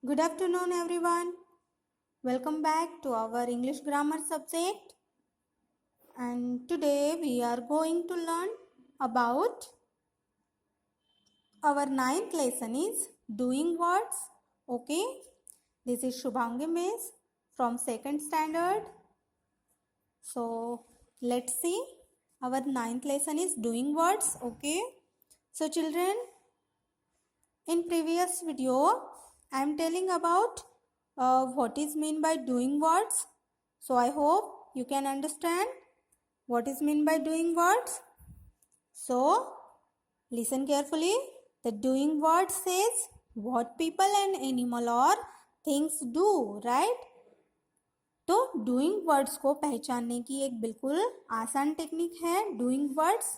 Good afternoon, everyone. Welcome back to our English grammar subject. And today we are going to learn about our ninth lesson is doing words. Okay. This is Shubhangi Miss from second standard. So let's see. Our ninth lesson is doing words. Okay. So children, in previous video, I am telling about what is mean by doing words. So I hope you can understand what is mean by doing words. So listen carefully. The doing word says what people and animal or things do, right? तो doing words को पहचानने की एक बिल्कुल आसान technique है. Doing words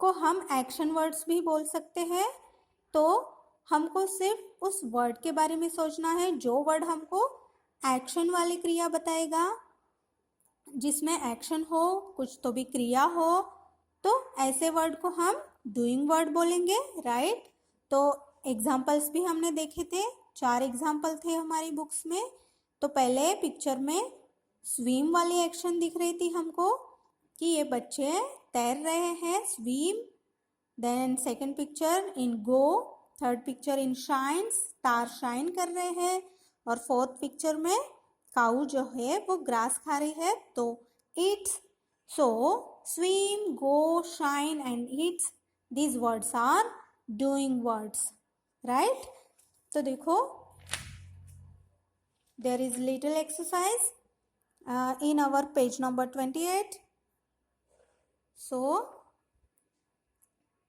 को हम एक्शन वर्ड्स भी बोल सकते हैं. तो हमको सिर्फ उस वर्ड के बारे में सोचना है जो वर्ड हमको एक्शन वाली क्रिया बताएगा, जिसमें एक्शन हो, कुछ तो भी क्रिया हो. तो ऐसे वर्ड को हम डूइंग वर्ड बोलेंगे, राइट. तो एग्जाम्पल्स भी हमने देखे थे. 4 एग्जाम्पल थे हमारी बुक्स में. तो पहले पिक्चर में स्विम वाली एक्शन दिख रही थी हमको कि ये बच्चे तैर रहे हैं, swim. Then second picture in go, third picture in shine, star shine कर रहे हैं. और फोर्थ पिक्चर में काऊ जो है वो ग्रास खा रही है, तो eats. So swim, go, shine and eats, these words are doing words, right. तो देखो, there is little exercise in our page number 28. So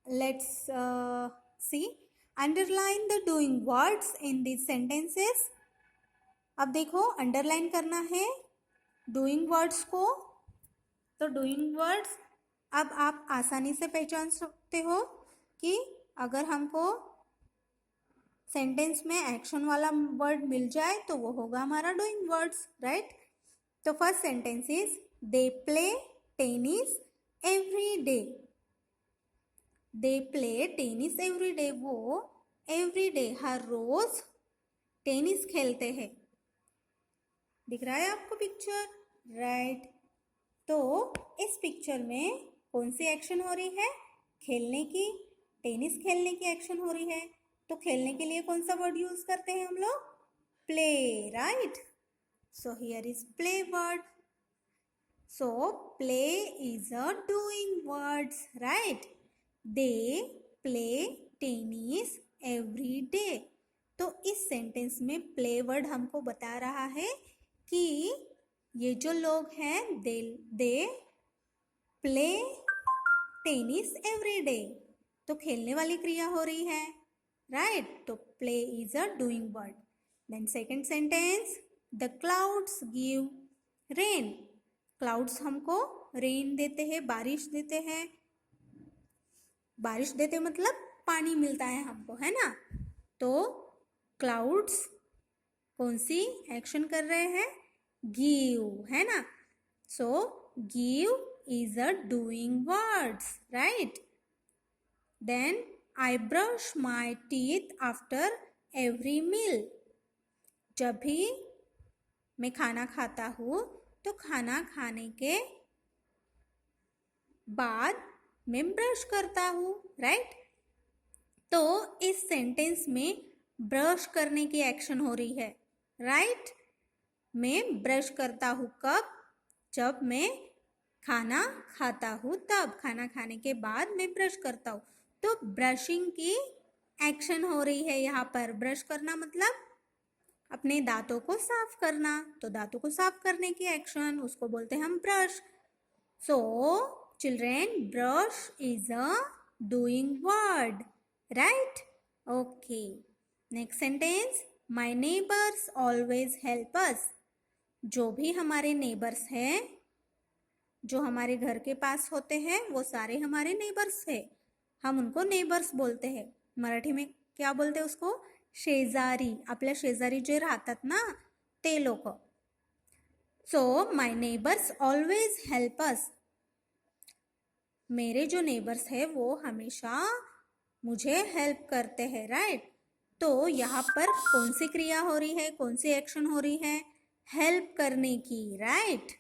let's see. Underline the doing words in these sentences. अब देखो, underline करना है doing words को. तो doing words अब आप आसानी से पहचान सकते हो कि अगर हमको सेंटेंस में एक्शन वाला वर्ड मिल जाए तो वो होगा हमारा डूइंग वर्ड्स, राइट. तो first sentence is they play tennis every day. They play tennis every day. वो एवरी डे, हर रोज टेनिस खेलते हैं. दिख रहा है आपको पिक्चर, राइट. तो इस पिक्चर में कौन सी एक्शन हो रही है? खेलने की, टेनिस खेलने की एक्शन हो रही है. तो खेलने के लिए कौन सा वर्ड यूज करते हैं हम लोग? Play, right. So here is play word. So play is a doing words, right. They play tennis every day. तो इस सेंटेंस में प्ले वर्ड हमको बता रहा है कि ये जो लोग हैं they play tennis every day. तो खेलने वाली क्रिया हो रही है, right. तो play is a doing word. Then second sentence, the clouds give rain. clouds हमको rain देते हैं, बारिश देते हैं. बारिश देते मतलब पानी मिलता है हमको, है ना. तो clouds कौन सी एक्शन कर रहे हैं? give, है ना. so give is a doing words, right. then I brush my teeth after every meal. जब भी मैं खाना खाता हूँ तो खाना खाने के बाद मैं ब्रश करता हूँ, राइट. तो इस सेंटेंस में ब्रश करने की एक्शन हो रही है, राइट. मैं ब्रश करता हूँ कब? जब मैं खाना खाता हूँ तब. खाना खाने के बाद मैं ब्रश करता हूँ. तो ब्रशिंग की एक्शन हो रही है यहाँ पर. ब्रश करना मतलब अपने दांतों को साफ करना. तो दांतों को साफ करने की एक्शन, उसको बोलते हैं हम brush. So children, brush is a doing word, right. Okay, next sentence, my neighbours always help us. जो भी हमारे नेबर्स हैं, जो हमारे घर के पास होते हैं, वो सारे हमारे नेबर्स हैं. हम उनको नेबर्स बोलते हैं. मराठी में क्या बोलते हैं उसको? शेजारी. आपल्या शेजारी जे राहतात ना ते लोक. So my neighbours always help us. मेरे जो नेबर्स है वो हमेशा मुझे हेल्प करते हैं, राइट. तो यहाँ पर कौन सी क्रिया हो रही है, कौन सी एक्शन हो रही है? हेल्प करने की, राइट?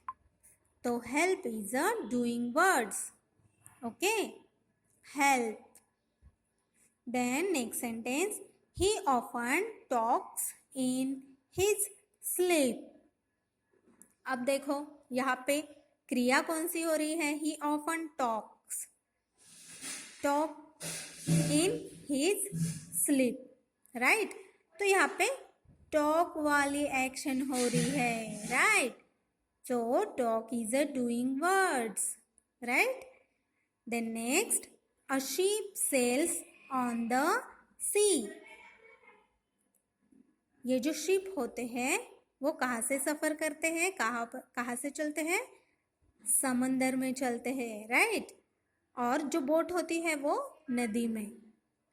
तो help is a doing words, okay? Help. Then next sentence, he often talks in his sleep. अब देखो यहाँ पे क्रिया कौन सी हो रही है? he often talks, talk in his sleep, right? तो यहाँ पे टॉक वाली एक्शन हो रही है, right? So talk is a doing words, right? Then next, a ship sails on the sea. ये जो शिप होते हैं वो कहाँ से सफर करते हैं, कहाँ से चलते हैं? समंदर में चलते हैं, राइट? और जो बोट होती है वो नदी में.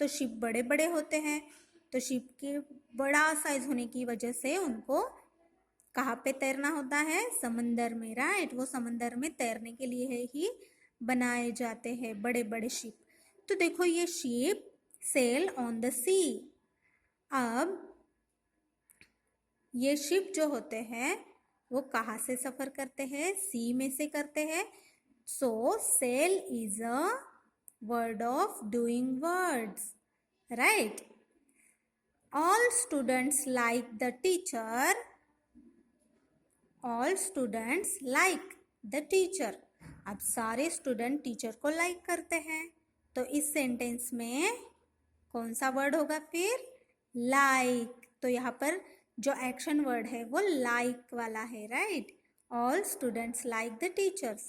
तो शिप बड़े बड़े होते हैं, तो शिप के बड़ा साइज होने की वजह से उनको कहाँ पे तैरना होता है? समंदर में, राइट? वो समंदर में तैरने के लिए ही बनाए जाते हैं बड़े बड़े शिप. तो देखो ये शिप सेल ऑन द सी. अब ये शिप जो होते हैं वो कहाँ से सफर करते हैं? सी में से करते हैं. So sell is a word of doing words, right? All students like the teacher. All students like the teacher. अब सारे स्टूडेंट टीचर को लाइक करते हैं. तो इस सेंटेंस में कौन सा वर्ड होगा फिर? लाइक. तो यहाँ पर जो एक्शन वर्ड है वो लाइक वाला है, right? All students like the teachers.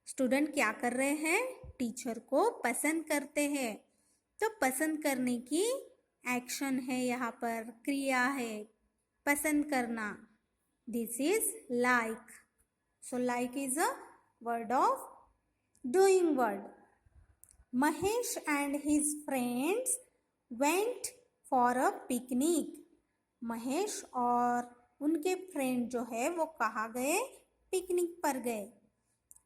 Student क्या कर रहे हैं? टीचर को पसंद करते हैं. तो पसंद करने की एक्शन है यहाँ पर, क्रिया है पसंद करना. This is like. So like is a word of doing word. Mahesh and his friends went for a picnic. Mahesh और उनके फ्रेंड जो है वो कहाँ गए? पिकनिक पर गए.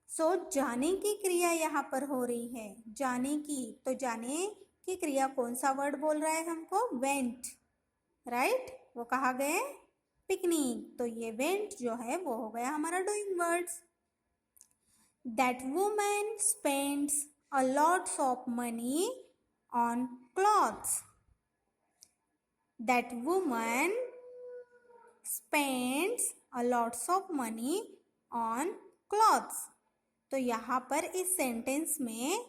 सो जाने की क्रिया यहाँ पर हो रही है, जाने की. तो जाने की क्रिया कौन सा वर्ड बोल रहा है हमको? went, right? वो कहाँ गए? पिकनिक. तो ये went जो है वो हो गया हमारा doing words. That woman spends a lot of money on clothes. That woman spends a lot of money on clothes. तो यहाँ पर इस सेंटेंस में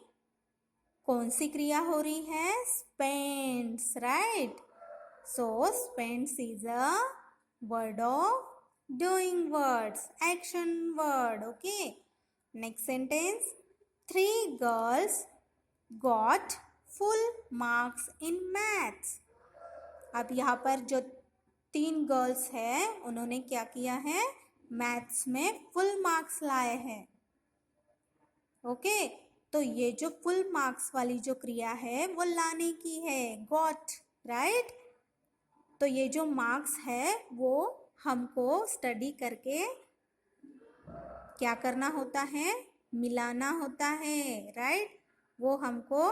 कौन सी क्रिया हो रही है? spends, right? So spends is a word of doing words, action word, okay? Next sentence, 3 girls got full marks in maths. अब यहाँ पर जो 3 गर्ल्स हैं उन्होंने क्या किया है? मैथ्स में फुल मार्क्स लाए हैं, ओके? तो ये जो फुल मार्क्स वाली जो क्रिया है वो लाने की है, गॉट, राइट? तो ये जो मार्क्स है वो हमको स्टडी करके क्या करना होता है? मिलाना होता है, राइट? वो हमको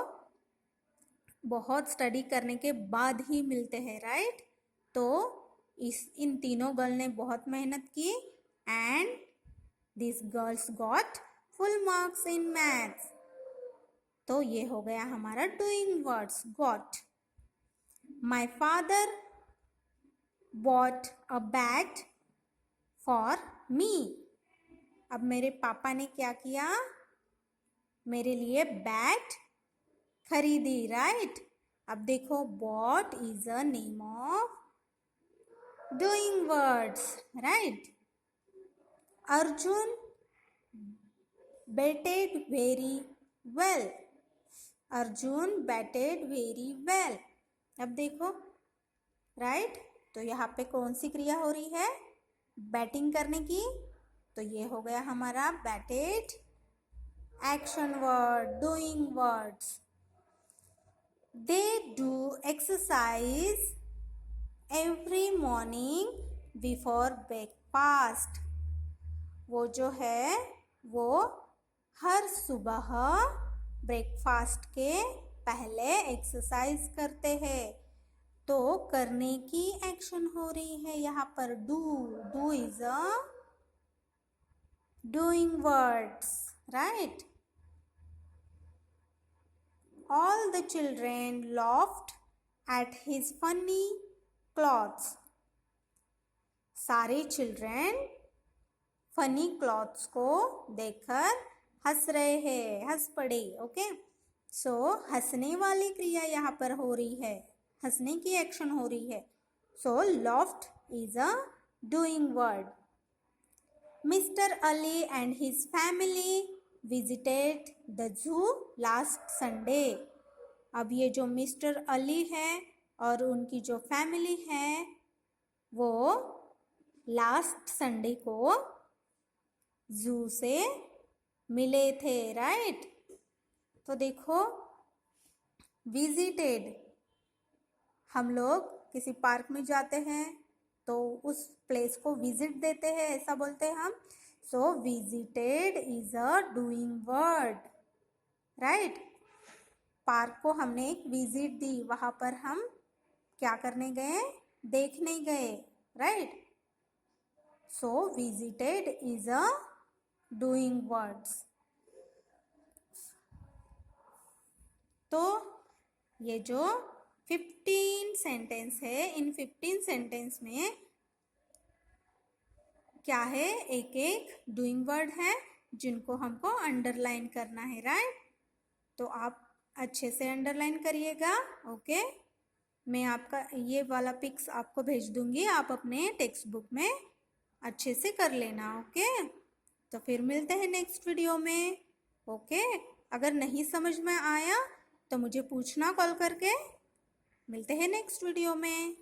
बहुत स्टडी करने के बाद ही मिलते हैं, राइट? तो इन तीनों गर्ल ने बहुत मेहनत की and this girls got full marks in maths. तो ये हो गया हमारा doing words, got. My father bought a bat for me. अब मेरे पापा ने क्या किया? मेरे लिए बैट खरीदी, राइट? अब देखो bot is a name of doing words, right? Arjun batted very well. Arjun batted very well. अब देखो, राइट? तो यहाँ पे कौन सी क्रिया हो रही है? बैटिंग करने की. तो ये हो गया हमारा batted action word, doing words. They do exercise every morning before breakfast. वो जो है वो हर सुबह ब्रेकफास्ट के पहले एक्सरसाइज करते हैं. तो करने की एक्शन हो रही है यहाँ पर do is a doing words, right. All the children laughed at his funny clothes. सारे चिल्ड्रेन फनी क्लॉथ्स को देखकर हंस रहे हैं, हंस पड़े। ओके, सो हंसने वाली क्रिया यहाँ पर हो रही है, हंसने की एक्शन हो रही है। सो laughed is a doing word. Mr. Ali and his family visited the zoo last Sunday. अब ये जो मिस्टर अली है और उनकी जो फैमिली है वो लास्ट संडे को जू से मिले थे, राइट। तो देखो विजिटेड, हम लोग किसी पार्क में जाते हैं तो उस प्लेस को विजिट देते हैं, ऐसा बोलते हैं हम। So visited is a doing word, right. Park को हमने एक विजिट दी, वहां पर हम क्या करने गए, देखने गए, right. So visited is a doing words. तो ये जो 15 सेंटेंस है, इन 15 सेंटेंस में क्या है, एक एक डूइंग वर्ड है जिनको हमको अंडरलाइन करना है, राइट। तो आप अच्छे से अंडरलाइन करिएगा, ओके। मैं आपका ये वाला पिक्स आपको भेज दूंगी, आप अपने टेक्स्ट बुक में अच्छे से कर लेना, ओके। तो फिर मिलते हैं नेक्स्ट वीडियो में, ओके। अगर नहीं समझ में आया तो मुझे पूछना कॉल करके। मिलते हैं नेक्स्ट वीडियो में।